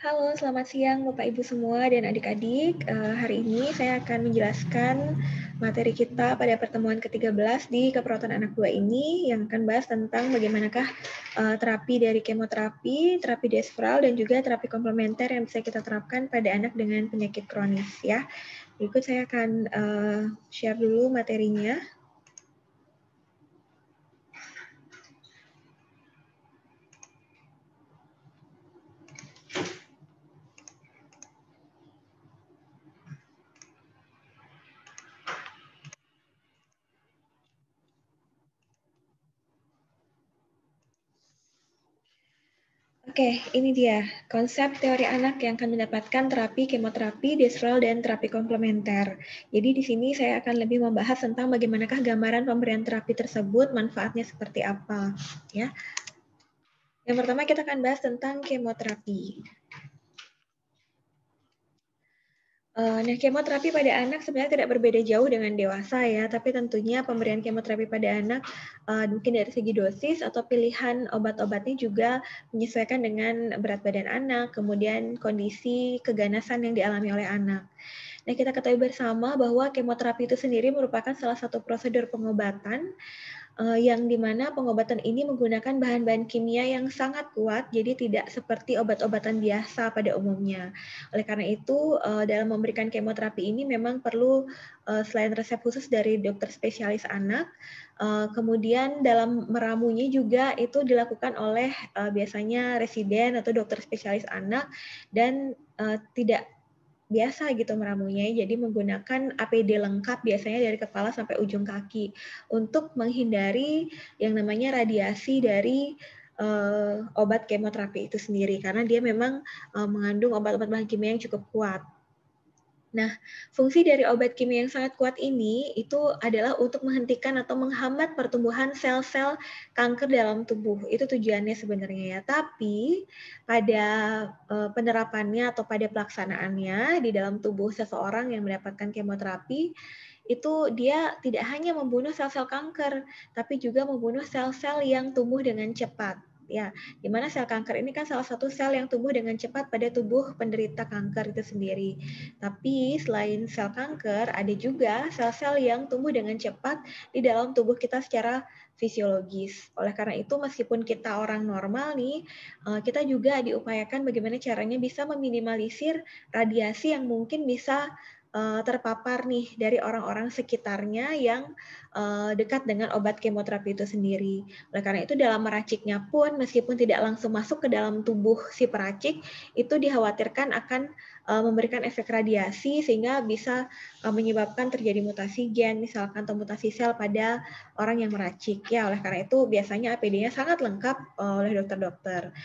Halo, selamat siang Bapak Ibu semua dan adik-adik. Hari ini saya akan menjelaskan materi kita pada pertemuan ke-13 di keperawatan anak 2 ini yang akan bahas tentang bagaimanakah terapi dari kemoterapi, terapi desfral, dan juga terapi komplementer yang bisa kita terapkan pada anak dengan penyakit kronis ya. Berikut saya akan share dulu materinya. Oke, ini dia konsep teori anak yang akan mendapatkan terapi kemoterapi, desfral, dan terapi komplementer. Jadi di sini saya akan lebih membahas tentang bagaimanakah gambaran pemberian terapi tersebut, manfaatnya seperti apa. Ya. Yang pertama kita akan bahas tentang kemoterapi. Nah, kemoterapi pada anak sebenarnya tidak berbeda jauh dengan dewasa ya, tapi tentunya pemberian kemoterapi pada anak mungkin dari segi dosis atau pilihan obat-obatnya juga menyesuaikan dengan berat badan anak, kemudian kondisi keganasan yang dialami oleh anak. Nah, kita ketahui bersama bahwa kemoterapi itu sendiri merupakan salah satu prosedur pengobatan yang dimana pengobatan ini menggunakan bahan-bahan kimia yang sangat kuat, jadi tidak seperti obat-obatan biasa pada umumnya. Oleh karena itu, dalam memberikan kemoterapi ini memang perlu selain resep khusus dari dokter spesialis anak, kemudian dalam meramunya juga itu dilakukan oleh biasanya residen atau dokter spesialis anak dan tidak biasa gitu meramunya, jadi menggunakan APD lengkap biasanya dari kepala sampai ujung kaki untuk menghindari yang namanya radiasi dari obat kemoterapi itu sendiri karena dia memang mengandung obat-obat bahan kimia yang cukup kuat. Nah, fungsi dari obat kimia yang sangat kuat ini itu adalah untuk menghentikan atau menghambat pertumbuhan sel-sel kanker dalam tubuh. Itu tujuannya sebenarnya ya. Tapi pada penerapannya atau pada pelaksanaannya di dalam tubuh seseorang yang mendapatkan kemoterapi itu dia tidak hanya membunuh sel-sel kanker, tapi juga membunuh sel-sel yang tumbuh dengan cepat. Ya, di mana sel kanker ini kan salah satu sel yang tumbuh dengan cepat pada tubuh penderita kanker itu sendiri. Tapi selain sel kanker, ada juga sel-sel yang tumbuh dengan cepat di dalam tubuh kita secara fisiologis. Oleh karena itu, meskipun kita orang normal nih, kita juga diupayakan bagaimana caranya bisa meminimalisir radiasi yang mungkin bisa terpapar nih dari orang-orang sekitarnya yang dekat dengan obat kemoterapi itu sendiri. Oleh karena itu dalam meraciknya pun meskipun tidak langsung masuk ke dalam tubuh si peracik, itu dikhawatirkan akan memberikan efek radiasi sehingga bisa menyebabkan terjadi mutasi gen misalkan atau mutasi sel pada orang yang meracik. Ya, oleh karena itu biasanya APD-nya sangat lengkap oleh dokter-dokter.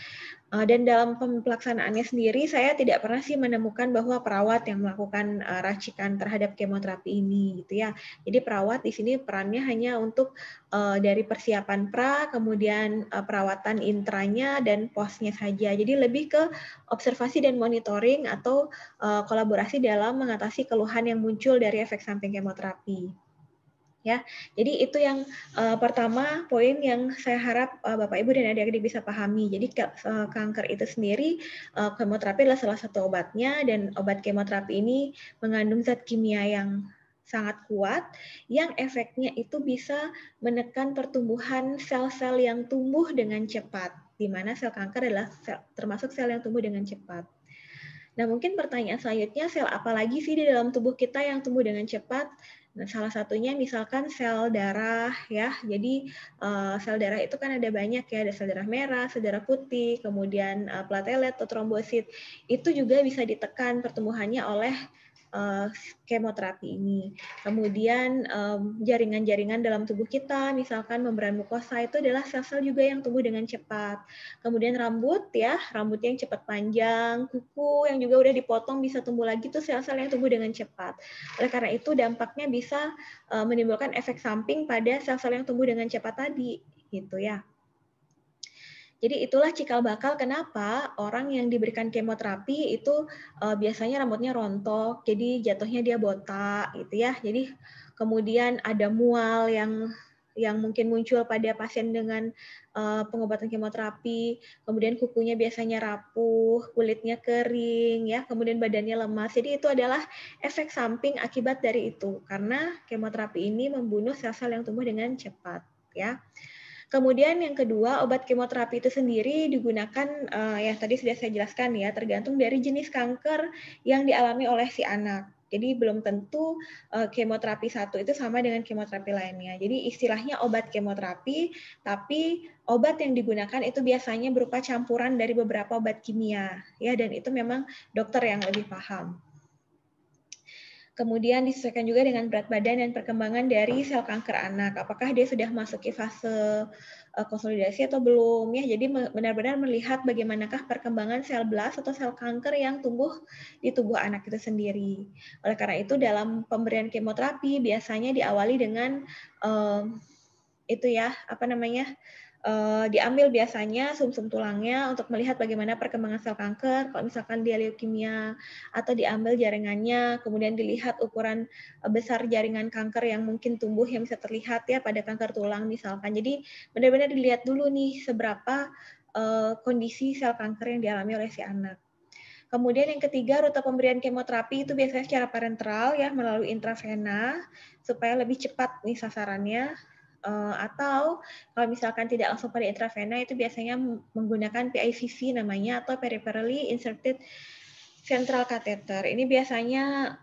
Dan dalam pelaksanaannya sendiri, saya tidak pernah sih menemukan bahwa perawat yang melakukan racikan terhadap kemoterapi ini, gitu ya. Jadi perawat di sini perannya hanya untuk dari persiapan pra, kemudian perawatan intranya dan postnya saja. Jadi lebih ke observasi dan monitoring atau kolaborasi dalam mengatasi keluhan yang muncul dari efek samping kemoterapi. Ya, jadi itu yang pertama poin yang saya harap Bapak Ibu dan adik-adik bisa pahami. Jadi kanker itu sendiri kemoterapi adalah salah satu obatnya dan obat kemoterapi ini mengandung zat kimia yang sangat kuat yang efeknya itu bisa menekan pertumbuhan sel-sel yang tumbuh dengan cepat, di mana sel kanker adalah termasuk sel yang tumbuh dengan cepat. Nah, mungkin pertanyaan selanjutnya, sel apa lagi sih di dalam tubuh kita yang tumbuh dengan cepat? Nah, salah satunya misalkan sel darah ya. Jadi sel darah itu kan ada banyak ya, ada sel darah merah, sel darah putih, kemudian platelet atau trombosit. Itu juga bisa ditekan pertumbuhannya oleh kemoterapi ini. Kemudian jaringan-jaringan dalam tubuh kita, misalkan membran mukosa itu adalah sel-sel juga yang tumbuh dengan cepat. Kemudian rambut ya, rambutnya yang cepat panjang, kuku yang juga udah dipotong bisa tumbuh lagi tuh sel-sel yang tumbuh dengan cepat. Oleh karena itu dampaknya bisa menimbulkan efek samping pada sel-sel yang tumbuh dengan cepat tadi, gitu ya. Jadi itulah cikal bakal kenapa orang yang diberikan kemoterapi itu biasanya rambutnya rontok, jadi jatuhnya dia botak gitu ya. Jadi kemudian ada mual yang yang mungkin muncul pada pasien dengan pengobatan kemoterapi, kemudian kukunya biasanya rapuh, kulitnya kering, ya, kemudian badannya lemas. Jadi itu adalah efek samping akibat dari itu, karena kemoterapi ini membunuh sel-sel yang tumbuh dengan cepat, ya. Kemudian yang kedua, obat kemoterapi itu sendiri digunakan, ya tadi sudah saya jelaskan ya, tergantung dari jenis kanker yang dialami oleh si anak. Jadi belum tentu kemoterapi satu itu sama dengan kemoterapi lainnya. Jadi istilahnya obat kemoterapi, tapi obat yang digunakan itu biasanya berupa campuran dari beberapa obat kimia, ya, dan itu memang dokter yang lebih paham. Kemudian disesuaikan juga dengan berat badan dan perkembangan dari sel kanker anak. Apakah dia sudah masuki fase konsolidasi atau belum, ya. Jadi benar-benar melihat bagaimanakah perkembangan sel blast atau sel kanker yang tumbuh di tubuh anak itu sendiri. Oleh karena itu dalam pemberian kemoterapi biasanya diawali dengan itu ya, apa namanya? Diambil biasanya sumsum tulangnya untuk melihat bagaimana perkembangan sel kanker, kalau misalkan dia leukemia, atau diambil jaringannya, kemudian dilihat ukuran besar jaringan kanker yang mungkin tumbuh yang bisa terlihat ya pada kanker tulang misalkan. Jadi benar-benar dilihat dulu nih seberapa kondisi sel kanker yang dialami oleh si anak. Kemudian yang ketiga, rute pemberian kemoterapi itu biasanya secara parenteral ya, melalui intravena, supaya lebih cepat nih sasarannya. Atau kalau misalkan tidak langsung pada intravena itu biasanya menggunakan PICC namanya atau peripherally inserted central catheter. Ini biasanya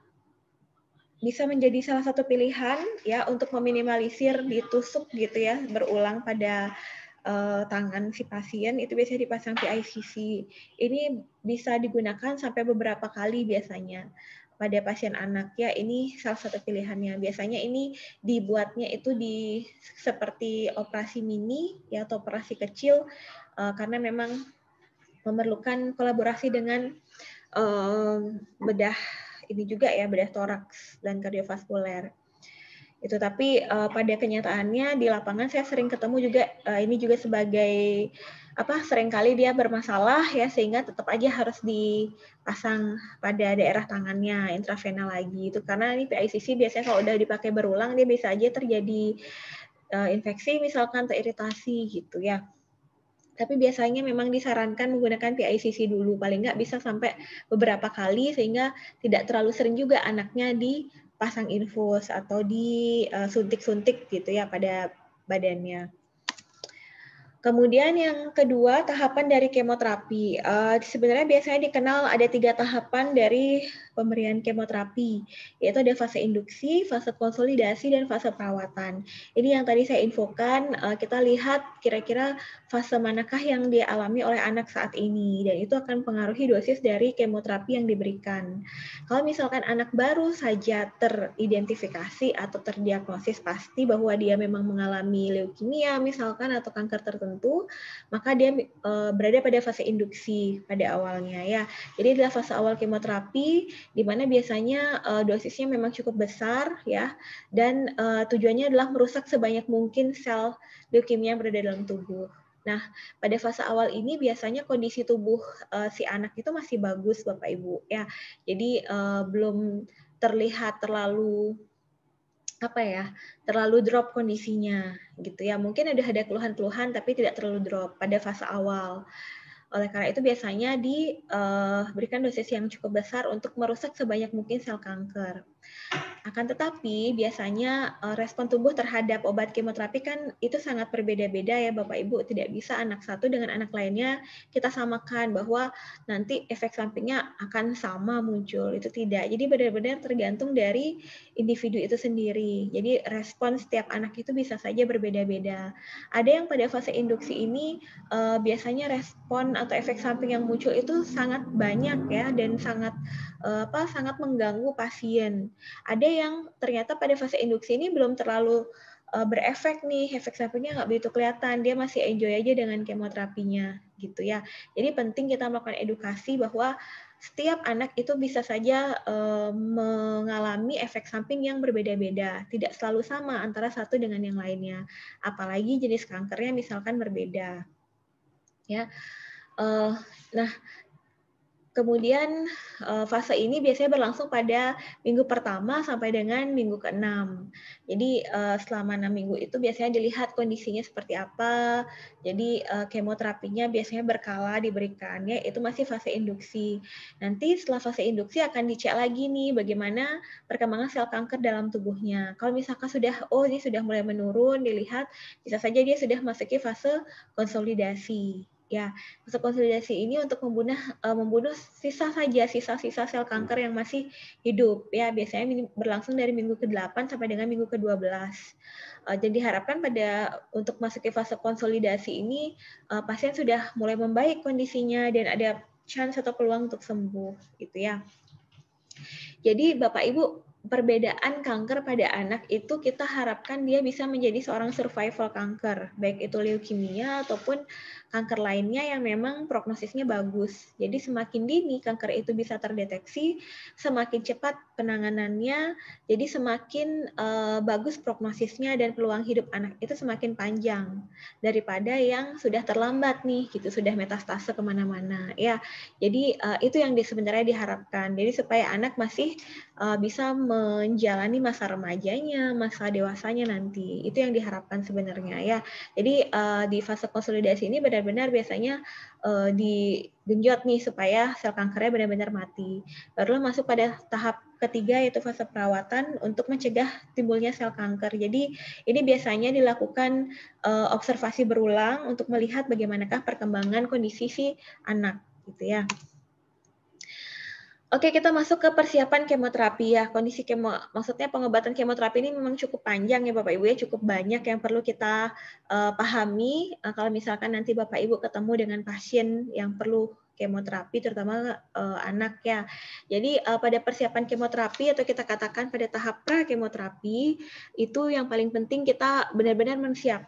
bisa menjadi salah satu pilihan ya untuk meminimalisir ditusuk gitu ya berulang pada tangan si pasien, itu biasanya dipasang PICC. Ini bisa digunakan sampai beberapa kali biasanya pada pasien anak ya, ini salah satu pilihannya. Biasanya ini dibuatnya itu di seperti operasi mini ya atau operasi kecil karena memang memerlukan kolaborasi dengan bedah ini juga ya, bedah toraks dan kardiovaskuler. Itu tapi pada kenyataannya di lapangan saya sering ketemu juga ini juga sebagai seringkali dia bermasalah ya sehingga tetap aja harus dipasang pada daerah tangannya intravena lagi itu karena ini PICC biasanya kalau udah dipakai berulang dia bisa aja terjadi infeksi misalkan atau iritasi gitu ya. Tapi biasanya memang disarankan menggunakan PICC dulu, paling nggak bisa sampai beberapa kali sehingga tidak terlalu sering juga anaknya dipasang infus atau disuntik-suntik gitu ya pada badannya. Kemudian yang kedua, tahapan dari kemoterapi. Sebenarnya biasanya dikenal ada 3 tahapan dari pemberian kemoterapi, yaitu ada fase induksi, fase konsolidasi, dan fase perawatan. Ini yang tadi saya infokan, kita lihat kira-kira fase manakah yang dialami oleh anak saat ini, dan itu akan mempengaruhi dosis dari kemoterapi yang diberikan. Kalau misalkan anak baru saja teridentifikasi atau terdiagnosis pasti bahwa dia memang mengalami leukemia misalkan atau kanker tertentu, maka dia berada pada fase induksi pada awalnya ya. Jadi adalah fase awal kemoterapi di mana biasanya dosisnya memang cukup besar ya dan tujuannya adalah merusak sebanyak mungkin sel leukemia yang berada dalam tubuh. Nah, pada fase awal ini biasanya kondisi tubuh si anak itu masih bagus Bapak Ibu ya. Jadi belum terlihat terlalu terlalu drop kondisinya gitu ya. Mungkin ada keluhan-keluhan tapi tidak terlalu drop pada fase awal. Oleh karena itu biasanya diberikan dosis yang cukup besar untuk merusak sebanyak mungkin sel kanker. Akan tetapi biasanya respon tubuh terhadap obat kemoterapi kan itu sangat berbeda-beda ya Bapak Ibu. Tidak bisa anak satu dengan anak lainnya kita samakan bahwa nanti efek sampingnya akan sama muncul. Itu tidak. Jadi benar-benar tergantung dari individu itu sendiri. Jadi respon setiap anak itu bisa saja berbeda-beda. Ada yang pada fase induksi ini biasanya respon atau efek samping yang muncul itu sangat banyak ya dan sangat mengganggu pasien. Ada yang ternyata pada fase induksi ini belum terlalu berefek nih, efek sampingnya nggak begitu kelihatan, dia masih enjoy aja dengan kemoterapinya gitu ya. Jadi penting kita melakukan edukasi bahwa setiap anak itu bisa saja mengalami efek samping yang berbeda-beda, tidak selalu sama antara satu dengan yang lainnya. Apalagi jenis kankernya misalkan berbeda. Ya. Nah, Kemudian fase ini biasanya berlangsung pada minggu pertama sampai dengan minggu ke-6. Jadi selama 6 minggu itu biasanya dilihat kondisinya seperti apa. Jadi kemoterapinya biasanya berkala diberikannya, itu masih fase induksi. Nanti setelah fase induksi akan dicek lagi nih bagaimana perkembangan sel kanker dalam tubuhnya. Kalau misalkan ini sudah mulai menurun, dilihat bisa saja dia sudah masuki fase konsolidasi. Ya, fase konsolidasi ini untuk membunuh sisa-sisa sel kanker yang masih hidup. Ya, biasanya berlangsung dari minggu ke-8 sampai dengan minggu ke-12. Dan diharapkan untuk masuk ke fase konsolidasi ini pasien sudah mulai membaik kondisinya dan ada chance atau peluang untuk sembuh gitu ya. Jadi Bapak Ibu, perbedaan kanker pada anak itu kita harapkan dia bisa menjadi seorang survival kanker, baik itu leukemia ataupun kanker lainnya yang memang prognosisnya bagus. Jadi semakin dini kanker itu bisa terdeteksi, semakin cepat penanganannya, jadi semakin bagus prognosisnya dan peluang hidup anak itu semakin panjang daripada yang sudah terlambat nih, gitu sudah metastase kemana-mana. Ya, jadi itu yang sebenarnya diharapkan. Jadi supaya anak masih bisa menjalani masa remajanya, masa dewasanya nanti. Itu yang diharapkan sebenarnya ya. Jadi di fase konsolidasi ini benar-benar biasanya digenjot nih supaya sel kankernya benar-benar mati. Baru masuk pada tahap ketiga yaitu fase perawatan untuk mencegah timbulnya sel kanker. Jadi ini biasanya dilakukan observasi berulang untuk melihat bagaimanakah perkembangan kondisi si anak gitu ya. Oke, kita masuk ke persiapan kemoterapi ya. Maksudnya pengobatan kemoterapi ini memang cukup panjang ya Bapak Ibu ya, cukup banyak yang perlu kita pahami kalau misalkan nanti Bapak Ibu ketemu dengan pasien yang perlu kemoterapi, terutama anak ya. Jadi pada persiapan kemoterapi atau kita katakan pada tahap pra-kemoterapi, itu yang paling penting kita benar-benar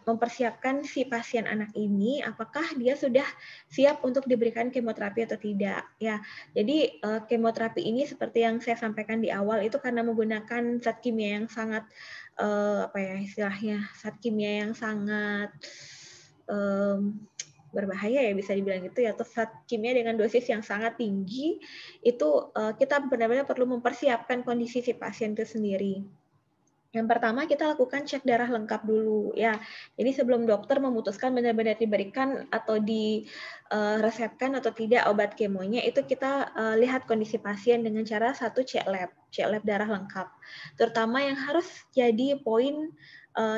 mempersiapkan si pasien anak ini, apakah dia sudah siap untuk diberikan kemoterapi atau tidak ya. Jadi kemoterapi ini seperti yang saya sampaikan di awal itu karena menggunakan zat kimia yang sangat zat kimia yang sangat berbahaya ya bisa dibilang gitu ya, atau zat kimia dengan dosis yang sangat tinggi itu kita benar-benar perlu mempersiapkan kondisi si pasien itu sendiri. Yang pertama kita lakukan cek darah lengkap dulu ya. Jadi sebelum dokter memutuskan benar-benar diberikan atau diresepkan atau tidak obat kemonya, itu kita lihat kondisi pasien dengan cara satu cek lab darah lengkap. Terutama yang harus jadi poin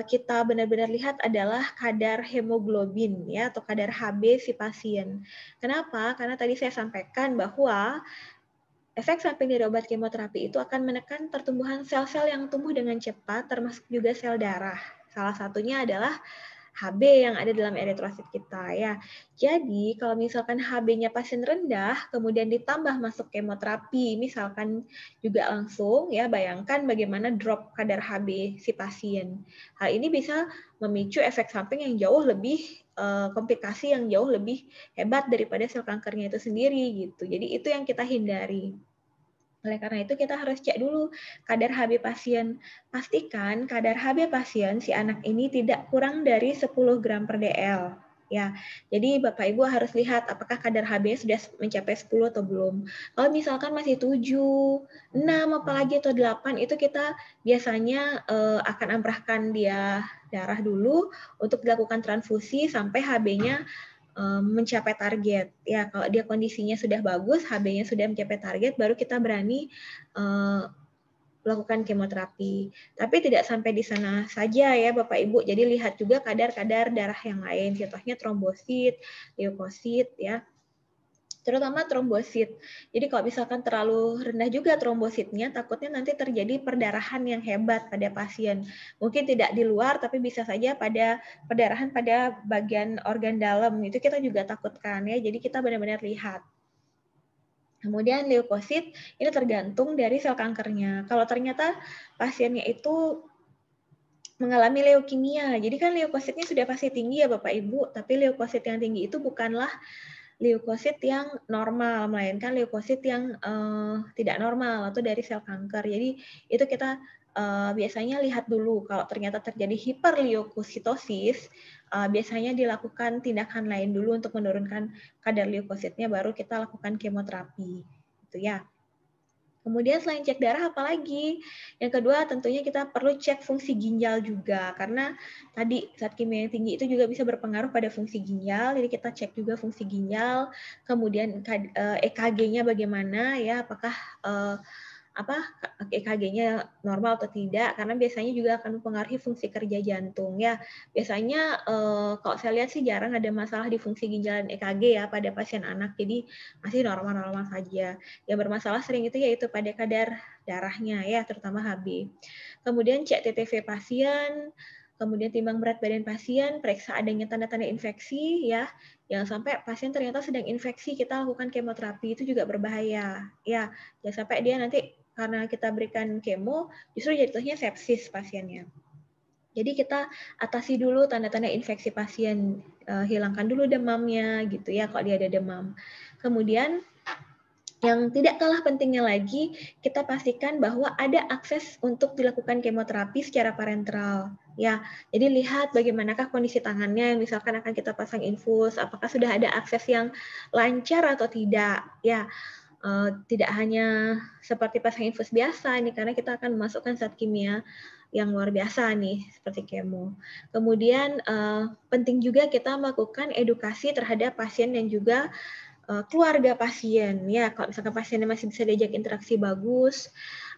kita benar-benar lihat adalah kadar hemoglobin ya atau kadar HB si pasien. Kenapa? Karena tadi saya sampaikan bahwa efek samping dari obat kemoterapi itu akan menekan pertumbuhan sel-sel yang tumbuh dengan cepat, termasuk juga sel darah. Salah satunya adalah HB yang ada dalam eritrosit kita ya. Jadi kalau misalkan HB-nya pasien rendah, kemudian ditambah masuk kemoterapi, misalkan juga langsung ya, bayangkan bagaimana drop kadar HB si pasien. Hal ini bisa memicu efek samping yang jauh lebih komplikasi yang jauh lebih hebat daripada sel kankernya itu sendiri gitu. Jadi itu yang kita hindari. Oleh karena itu kita harus cek dulu kadar HB pasien. Pastikan kadar HB pasien si anak ini tidak kurang dari 10 gram per DL. Ya, jadi Bapak Ibu harus lihat apakah kadar HB sudah mencapai 10 atau belum. Kalau misalkan masih 7, 6 apalagi atau 8 itu kita biasanya akan amprahkan dia darah dulu untuk dilakukan transfusi sampai HB-nya mencapai target. Ya, kalau dia kondisinya sudah bagus, HB-nya sudah mencapai target, baru kita berani melakukan kemoterapi. Tapi tidak sampai di sana saja ya Bapak Ibu. Jadi lihat juga kadar-kadar darah yang lain, contohnya trombosit, leukosit ya. Terutama trombosit. Jadi kalau misalkan terlalu rendah juga trombositnya, takutnya nanti terjadi perdarahan yang hebat pada pasien. Mungkin tidak di luar, tapi bisa saja pada perdarahan pada bagian organ dalam. Itu kita juga takutkan ya. Jadi kita benar-benar lihat. Kemudian leukosit, ini tergantung dari sel kankernya. Kalau ternyata pasiennya itu mengalami leukemia, jadi kan leukositnya sudah pasti tinggi ya Bapak Ibu, tapi leukosit yang tinggi itu bukanlah leukosit yang normal, melainkan leukosit yang tidak normal atau dari sel kanker. Jadi itu kita biasanya lihat dulu kalau ternyata terjadi hiperleukositosis, biasanya dilakukan tindakan lain dulu untuk menurunkan kadar leukositnya, baru kita lakukan kemoterapi, gitu ya. Kemudian selain cek darah apalagi? Yang kedua tentunya kita perlu cek fungsi ginjal juga, karena tadi zat kimia yang tinggi itu juga bisa berpengaruh pada fungsi ginjal, jadi kita cek juga fungsi ginjal, kemudian EKG-nya bagaimana ya, apakah EKG-nya normal atau tidak, karena biasanya juga akan mempengaruhi fungsi kerja jantung ya. Biasanya kalau saya lihat sih jarang ada masalah di fungsi ginjal dan EKG ya pada pasien anak, jadi masih normal-normal saja. Yang bermasalah sering itu yaitu pada kadar darahnya ya, terutama HB. Kemudian cek TTV pasien, kemudian timbang berat badan pasien, periksa adanya tanda-tanda infeksi ya. Jangan sampai pasien ternyata sedang infeksi, kita lakukan kemoterapi, itu juga berbahaya. Ya, jangan sampai dia nanti karena kita berikan kemo, justru jatuhnya sepsis pasiennya. Jadi kita atasi dulu tanda-tanda infeksi pasien, hilangkan dulu demamnya gitu ya kalau dia ada demam. Kemudian yang tidak kalah pentingnya lagi, kita pastikan bahwa ada akses untuk dilakukan kemoterapi secara parenteral. Ya, jadi lihat bagaimanakah kondisi tangannya, misalkan akan kita pasang infus, apakah sudah ada akses yang lancar atau tidak. Ya, tidak hanya seperti pasang infus biasa nih, karena kita akan memasukkan zat kimia yang luar biasa nih, seperti kemo. Kemudian penting juga kita melakukan edukasi terhadap pasien dan juga keluarga pasien. Ya, kalau misalkan pasiennya masih bisa diajak interaksi bagus,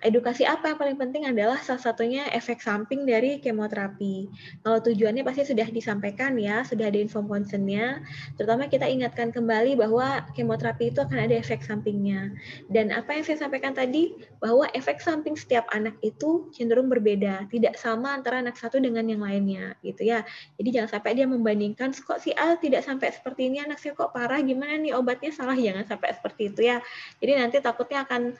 edukasi apa yang paling penting adalah salah satunya efek samping dari kemoterapi. Kalau tujuannya pasti sudah disampaikan ya, sudah ada info concern-nya. Terutama kita ingatkan kembali bahwa kemoterapi itu akan ada efek sampingnya. Dan apa yang saya sampaikan tadi, bahwa efek samping setiap anak itu cenderung berbeda, tidak sama antara anak satu dengan yang lainnya, gitu ya. Jadi jangan sampai dia membandingkan, kok si A tidak sampai seperti ini, anak saya kok parah, gimana nih obatnya salah, jangan sampai seperti itu ya. Jadi nanti takutnya akan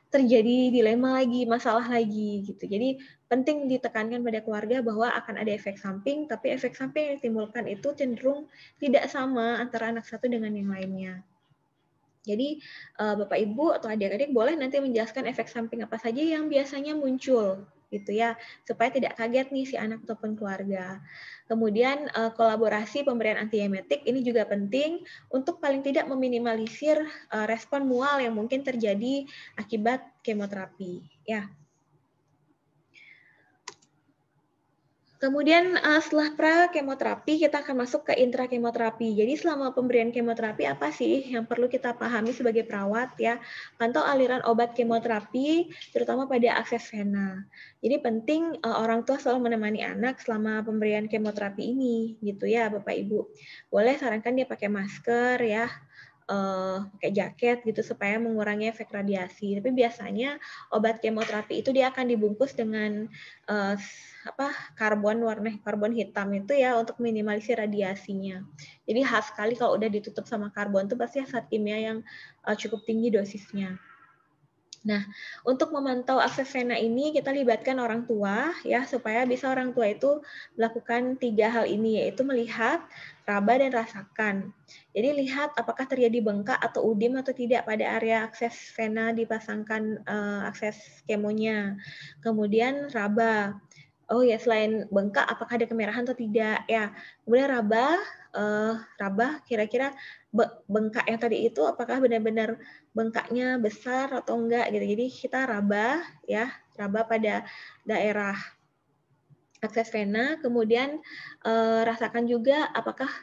terjadi dilema lagi, masalah lagi gitu. Jadi penting ditekankan pada keluarga bahwa akan ada efek samping, tapi efek samping yang ditimbulkan itu cenderung tidak sama antara anak satu dengan yang lainnya. Jadi Bapak Ibu atau adik-adik boleh nanti menjelaskan efek samping apa saja yang biasanya muncul gitu ya, supaya tidak kaget nih si anak ataupun keluarga. Kemudian kolaborasi pemberian antiemetik ini juga penting untuk paling tidak meminimalisir respon mual yang mungkin terjadi akibat kemoterapi ya. Kemudian setelah pra-kemoterapi, kita akan masuk ke intra-kemoterapi. Jadi selama pemberian kemoterapi apa sih yang perlu kita pahami sebagai perawat ya? Pantau aliran obat kemoterapi, terutama pada akses vena. Jadi penting orang tua selalu menemani anak selama pemberian kemoterapi ini, gitu ya Bapak Ibu. Boleh sarankan dia pakai masker ya, pakai jaket gitu supaya mengurangi efek radiasi. Tapi biasanya obat kemoterapi itu dia akan dibungkus dengan karbon hitam itu ya untuk minimalisir radiasinya. Jadi khas sekali kalau udah ditutup sama karbon itu pasti zat kimia yang cukup tinggi dosisnya. Nah, untuk memantau akses vena ini kita libatkan orang tua ya supaya bisa orang tua itu melakukan 3 hal ini, yaitu melihat, raba dan rasakan. Jadi lihat apakah terjadi bengkak atau udim atau tidak pada area akses vena dipasangkan akses kemonya. Kemudian raba. Oh ya, selain bengkak apakah ada kemerahan atau tidak ya. Kemudian raba kira-kira bengkak yang tadi itu apakah benar-benar bengkaknya besar atau enggak gitu. Jadi kita raba ya, raba pada daerah akses vena, kemudian rasakan juga apakah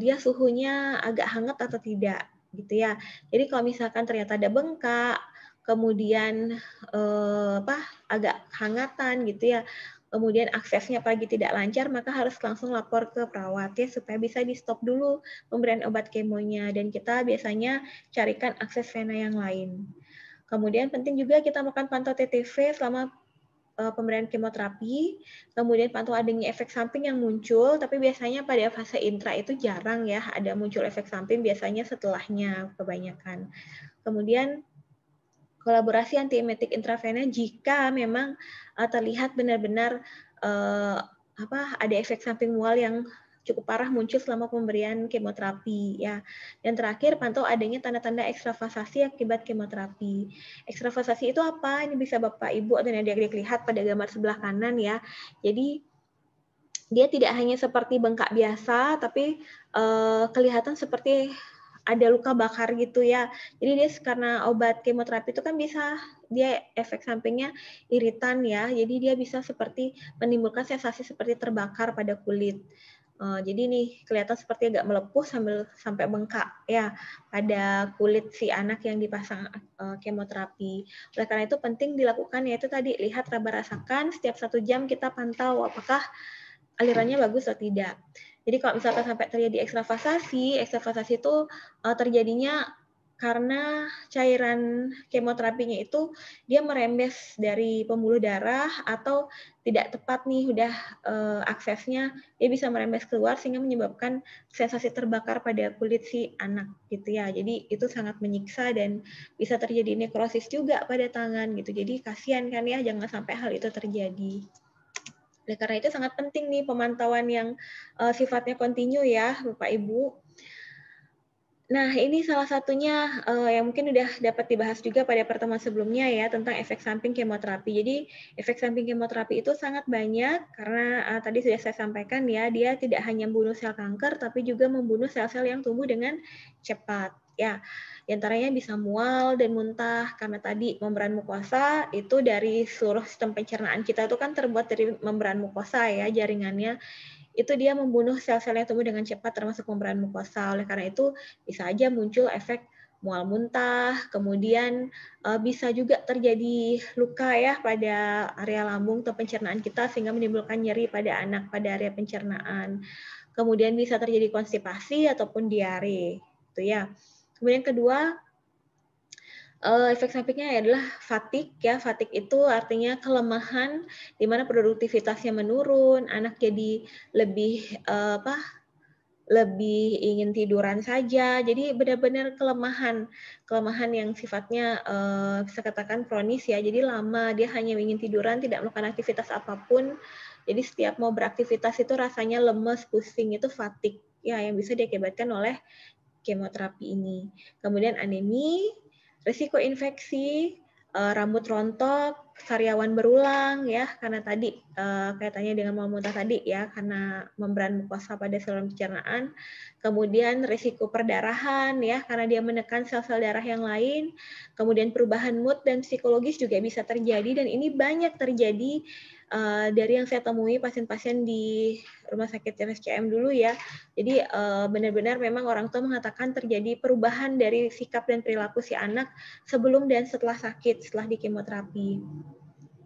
dia suhunya agak hangat atau tidak gitu ya. Jadi kalau misalkan ternyata ada bengkak, kemudian agak hangatan gitu ya, kemudian aksesnya apalagi tidak lancar, maka harus langsung lapor ke perawat ya supaya bisa di stop dulu pemberian obat kemonya dan kita biasanya carikan akses vena yang lain. Kemudian penting juga kita melakukan pantau TTV selama pemberian kemoterapi, kemudian pantau adanya efek samping yang muncul, tapi biasanya pada fase intra itu jarang ya ada muncul efek samping, biasanya setelahnya kebanyakan. Kemudian kolaborasi antiemetik intravena jika memang terlihat benar-benar ada efek samping mual yang cukup parah muncul selama pemberian kemoterapi ya. Dan terakhir, pantau adanya tanda-tanda ekstravasasi akibat kemoterapi. Ekstravasasi itu apa? Ini bisa Bapak Ibu atau adik-adik lihat pada gambar sebelah kanan ya. Jadi dia tidak hanya seperti bengkak biasa, tapi kelihatan seperti ada luka bakar gitu ya. Jadi dia karena obat kemoterapi itu kan bisa dia efek sampingnya iritan ya. Jadi dia bisa seperti menimbulkan sensasi seperti terbakar pada kulit. Jadi nih kelihatan seperti agak melepuh sampai bengkak ya pada kulit si anak yang dipasang kemoterapi. Oleh karena itu penting dilakukan yaitu tadi lihat raba rasakan setiap 1 jam kita pantau apakah alirannya bagus atau tidak. Jadi kalau misalkan sampai terjadi ekstravasasi itu terjadinya karena cairan kemoterapinya itu dia merembes dari pembuluh darah atau tidak tepat nih udah aksesnya dia bisa merembes keluar sehingga menyebabkan sensasi terbakar pada kulit si anak gitu ya. Jadi itu sangat menyiksa dan bisa terjadi nekrosis juga pada tangan gitu. Jadi kasihan kan ya jangan sampai hal itu terjadi. Oleh karena itu sangat penting nih pemantauan yang sifatnya kontinu ya, Bapak Ibu. Nah, ini salah satunya yang mungkin udah dapat dibahas juga pada pertemuan sebelumnya ya tentang efek samping kemoterapi. Jadi, efek samping kemoterapi itu sangat banyak karena tadi sudah saya sampaikan ya, dia tidak hanya membunuh sel kanker tapi juga membunuh sel-sel yang tumbuh dengan cepat. Ya, di antaranya bisa mual dan muntah karena tadi membran mukosa itu dari seluruh sistem pencernaan kita itu kan terbuat dari membran mukosa ya jaringannya itu dia membunuh sel-sel yang tumbuh dengan cepat termasuk membran mukosa. Oleh karena itu bisa aja muncul efek mual muntah, kemudian bisa juga terjadi luka ya pada area lambung atau pencernaan kita sehingga menimbulkan nyeri pada anak pada area pencernaan. Kemudian bisa terjadi konstipasi ataupun diare, itu ya. Kemudian kedua, efek sampingnya adalah fatigue ya. Fatigue itu artinya kelemahan di mana produktivitasnya menurun, anak jadi lebih lebih ingin tiduran saja. Jadi benar-benar kelemahan yang sifatnya bisa katakan kronis ya. Jadi lama dia hanya ingin tiduran, tidak melakukan aktivitas apapun. Jadi setiap mau beraktivitas itu rasanya lemes, pusing, itu fatigue ya yang bisa diakibatkan oleh kemoterapi ini. Kemudian anemi, risiko infeksi, rambut rontok, sariawan berulang ya karena tadi kaitannya dengan mual muntah tadi ya karena membran mukosa pada saluran pencernaan. Kemudian risiko perdarahan ya karena dia menekan sel-sel darah yang lain. Kemudian perubahan mood dan psikologis juga bisa terjadi dan ini banyak terjadi dari yang saya temui pasien-pasien di rumah sakit RSCM dulu ya. Jadi benar-benar memang orang tua mengatakan terjadi perubahan dari sikap dan perilaku si anak sebelum dan setelah sakit, setelah di kemoterapi.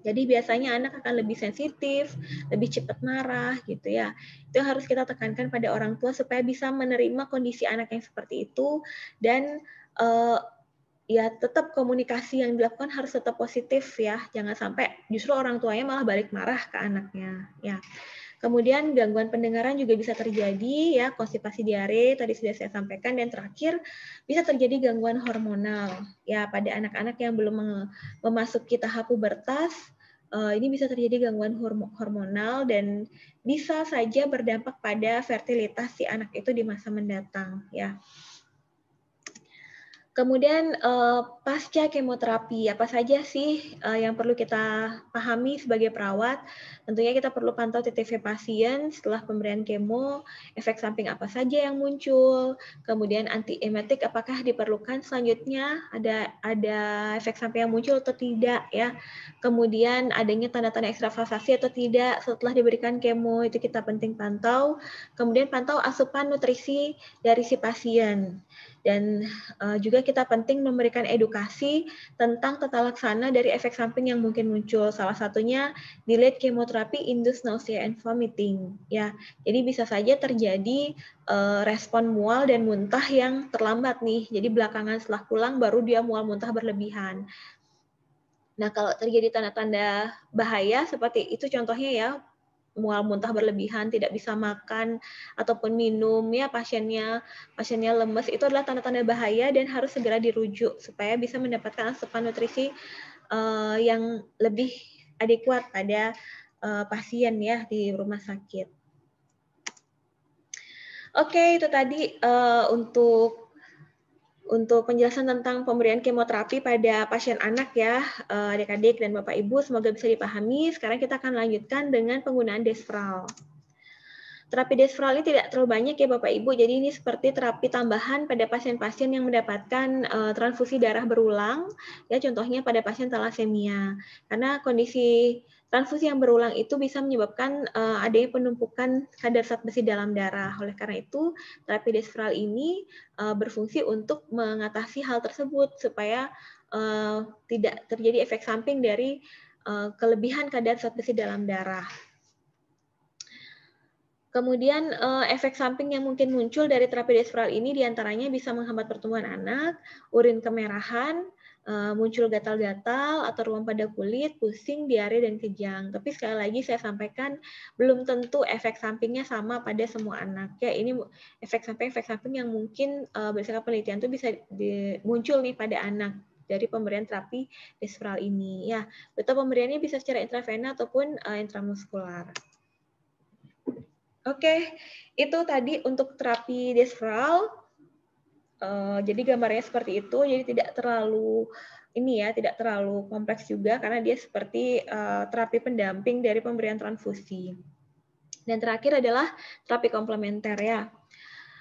Jadi biasanya anak akan lebih sensitif, lebih cepat marah gitu ya. Itu yang harus kita tekankan pada orang tua supaya bisa menerima kondisi anak yang seperti itu dan ya tetap komunikasi yang dilakukan harus tetap positif ya. Jangan sampai justru orang tuanya malah balik marah ke anaknya ya. Kemudian gangguan pendengaran juga bisa terjadi ya, konstipasi diare tadi sudah saya sampaikan dan terakhir bisa terjadi gangguan hormonal ya pada anak-anak yang belum memasuki tahap pubertas. Ini bisa terjadi gangguan hormonal dan bisa saja berdampak pada fertilitas si anak itu di masa mendatang ya. Kemudian pasca kemoterapi, apa saja sih yang perlu kita pahami sebagai perawat? Tentunya kita perlu pantau TTV pasien setelah pemberian kemo, efek samping apa saja yang muncul, kemudian antiemetik apakah diperlukan selanjutnya, ada efek samping yang muncul atau tidak ya. Kemudian adanya tanda-tanda ekstravasasi atau tidak setelah diberikan kemo, itu kita penting pantau. Kemudian pantau asupan nutrisi dari si pasien. Dan juga kita penting memberikan edukasi tentang tata laksana dari efek samping yang mungkin muncul. Salah satunya delayed chemotherapy induced nausea and vomiting. Ya, jadi bisa saja terjadi respon mual dan muntah yang terlambat nih. Jadi belakangan setelah pulang baru dia mual muntah berlebihan. Nah, kalau terjadi tanda-tanda bahaya seperti itu contohnya ya, mual muntah berlebihan, tidak bisa makan ataupun minum ya pasiennya lemes itu adalah tanda-tanda bahaya dan harus segera dirujuk supaya bisa mendapatkan asupan nutrisi yang lebih adekuat pada pasien ya di rumah sakit. Oke, itu tadi untuk penjelasan tentang pemberian kemoterapi pada pasien anak ya, adik-adik dan Bapak Ibu, semoga bisa dipahami. Sekarang kita akan lanjutkan dengan penggunaan Desfral. Terapi Desfral ini tidak terlalu banyak ya Bapak Ibu, jadi ini seperti terapi tambahan pada pasien-pasien yang mendapatkan transfusi darah berulang, ya contohnya pada pasien talasemia. Karena kondisi transfusi yang berulang itu bisa menyebabkan adanya penumpukan kadar zat besi dalam darah. Oleh karena itu, terapi Desfral ini berfungsi untuk mengatasi hal tersebut supaya tidak terjadi efek samping dari kelebihan kadar zat besi dalam darah. Kemudian efek samping yang mungkin muncul dari terapi Desfral ini diantaranya bisa menghambat pertumbuhan anak, urin kemerahan, muncul gatal-gatal atau ruam pada kulit, pusing, diare, dan kejang. Tapi sekali lagi saya sampaikan belum tentu efek sampingnya sama pada semua anak. Ya, ini efek samping yang mungkin berdasarkan penelitian itu bisa muncul nih pada anak dari pemberian terapi Desfral ini. Ya, betul pemberiannya bisa secara intravena ataupun intramuskular. Oke, itu tadi untuk terapi Desfral. Jadi gambarnya seperti itu, jadi tidak terlalu tidak terlalu kompleks juga karena dia seperti terapi pendamping dari pemberian transfusi. Dan terakhir adalah terapi komplementer ya.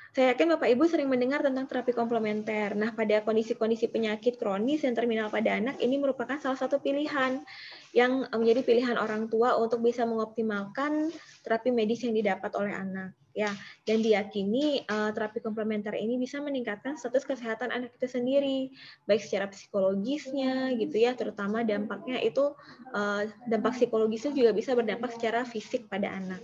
Saya yakin Bapak Ibu sering mendengar tentang terapi komplementer. Nah, pada kondisi-kondisi penyakit kronis yang terminal pada anak ini merupakan salah satu pilihan yang menjadi pilihan orang tua untuk bisa mengoptimalkan terapi medis yang didapat oleh anak. Ya, dan diyakini terapi komplementer ini bisa meningkatkan status kesehatan anak itu sendiri, baik secara psikologisnya gitu ya, terutama dampaknya itu dampak psikologisnya juga bisa berdampak secara fisik pada anak.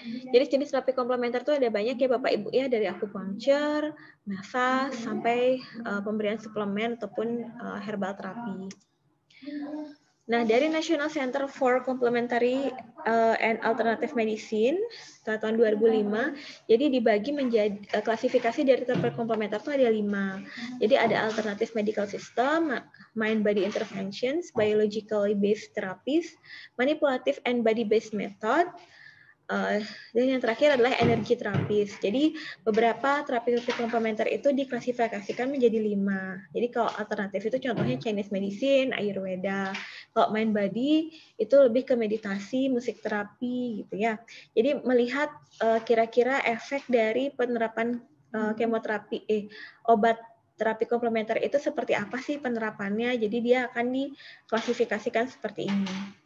Jadi jenis terapi komplementer itu ada banyak ya Bapak Ibu ya, dari akupunctur, massage, sampai pemberian suplemen ataupun herbal terapi. Nah, dari National Center for Complementary and Alternative Medicine tahun 2005, jadi dibagi menjadi klasifikasi dari terapi komplementer itu ada 5. Jadi ada alternative medical system, mind body interventions, biologically based therapies, manipulative and body based method, dan yang terakhir adalah energi terapis. Jadi beberapa terapi komplementer itu diklasifikasikan menjadi 5. Jadi kalau alternatif itu contohnya Chinese medicine, Ayurveda. Kalau mind body itu lebih ke meditasi, musik terapi gitu ya. Jadi melihat kira-kira efek dari penerapan obat terapi komplementer itu seperti apa sih penerapannya. Jadi dia akan diklasifikasikan seperti ini.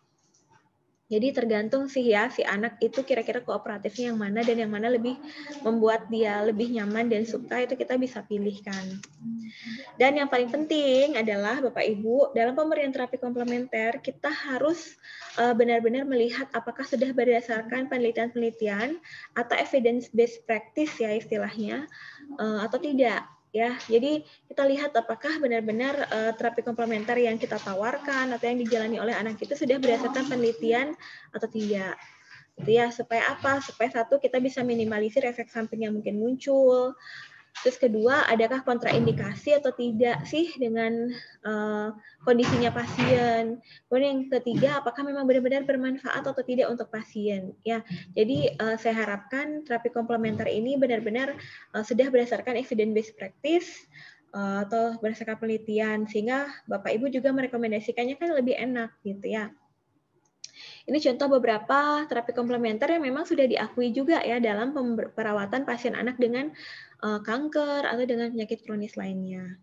Jadi tergantung sih ya, si anak itu kira-kira kooperatifnya yang mana dan yang mana lebih membuat dia lebih nyaman dan suka, itu kita bisa pilihkan. Dan yang paling penting adalah Bapak Ibu, dalam pemberian terapi komplementer, kita harus benar-benar melihat apakah sudah berdasarkan penelitian-penelitian atau evidence-based practice ya istilahnya, atau tidak. Ya, jadi kita lihat apakah benar-benar terapi komplementer yang kita tawarkan atau yang dijalani oleh anak itu sudah berdasarkan penelitian atau tidak. Gitu ya, supaya apa? Supaya satu kita bisa minimalisir efek samping yang mungkin muncul. Terus kedua, adakah kontraindikasi atau tidak sih dengan kondisinya pasien. Kemudian yang ketiga, apakah memang benar-benar bermanfaat atau tidak untuk pasien. Ya, jadi saya harapkan terapi komplementer ini benar-benar sudah berdasarkan evidence-based practice atau berdasarkan penelitian, sehingga Bapak Ibu juga merekomendasikannya kan lebih enak gitu ya. Ini contoh beberapa terapi komplementer yang memang sudah diakui juga ya dalam perawatan pasien anak dengan kanker atau dengan penyakit kronis lainnya.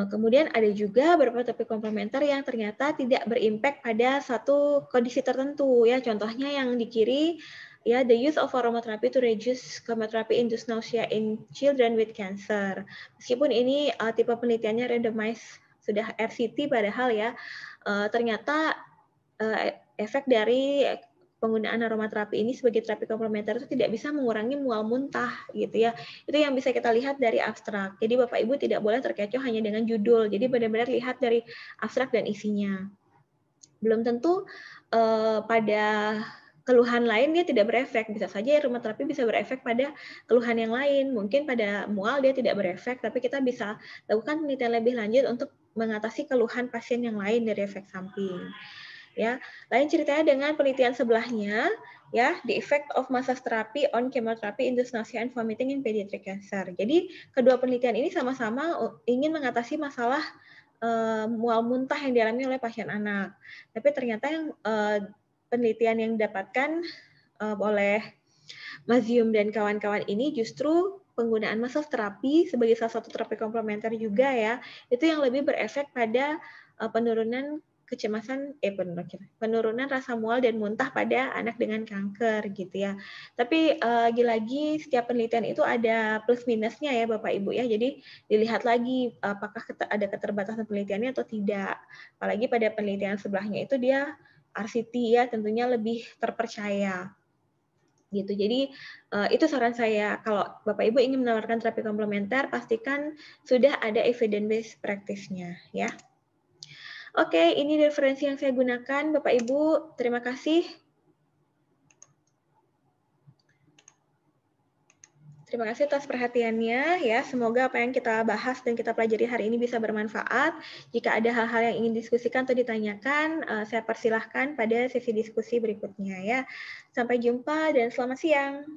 Kemudian ada juga beberapa terapi komplementer yang ternyata tidak berimpact pada satu kondisi tertentu ya. Contohnya yang di kiri ya, the use of aromatherapy to reduce chemotherapy induced nausea in children with cancer. Meskipun ini tipe penelitiannya randomized sudah RCT padahal ya ternyata efek dari penggunaan aromaterapi ini sebagai terapi komplementer itu tidak bisa mengurangi mual muntah gitu ya. Itu yang bisa kita lihat dari abstrak. Jadi Bapak Ibu tidak boleh terkecoh hanya dengan judul. Jadi benar-benar lihat dari abstrak dan isinya. Belum tentu pada keluhan lain dia tidak berefek. Bisa saja aromaterapi bisa berefek pada keluhan yang lain. Mungkin pada mual dia tidak berefek, tapi kita bisa lakukan penelitian lebih lanjut untuk mengatasi keluhan pasien yang lain dari efek samping. Ya, lain ceritanya dengan penelitian sebelahnya, ya, the effect of massage therapy on chemotherapy induced nausea and vomiting in pediatric cancer. Jadi kedua penelitian ini sama-sama ingin mengatasi masalah mual muntah yang dialami oleh pasien anak. Tapi ternyata yang penelitian yang didapatkan oleh Mazium dan kawan-kawan ini justru penggunaan massage terapi sebagai salah satu terapi komplementer juga ya, itu yang lebih berefek pada penurunan kecemasan, penurunan rasa mual dan muntah pada anak dengan kanker gitu ya. Tapi lagi-lagi setiap penelitian itu ada plus minusnya ya Bapak Ibu ya. Jadi dilihat lagi apakah ada keterbatasan penelitiannya atau tidak. Apalagi pada penelitian sebelahnya itu dia RCT ya, tentunya lebih terpercaya gitu. Jadi itu saran saya, kalau Bapak Ibu ingin menawarkan terapi komplementer, pastikan sudah ada evidence based practice-nya ya. Oke, ini referensi yang saya gunakan Bapak Ibu. Terima kasih. Terima kasih atas perhatiannya ya. Semoga apa yang kita bahas dan kita pelajari hari ini bisa bermanfaat. Jika ada hal-hal yang ingin diskusikan atau ditanyakan, saya persilahkan pada sesi diskusi berikutnya ya. Sampai jumpa dan selamat siang.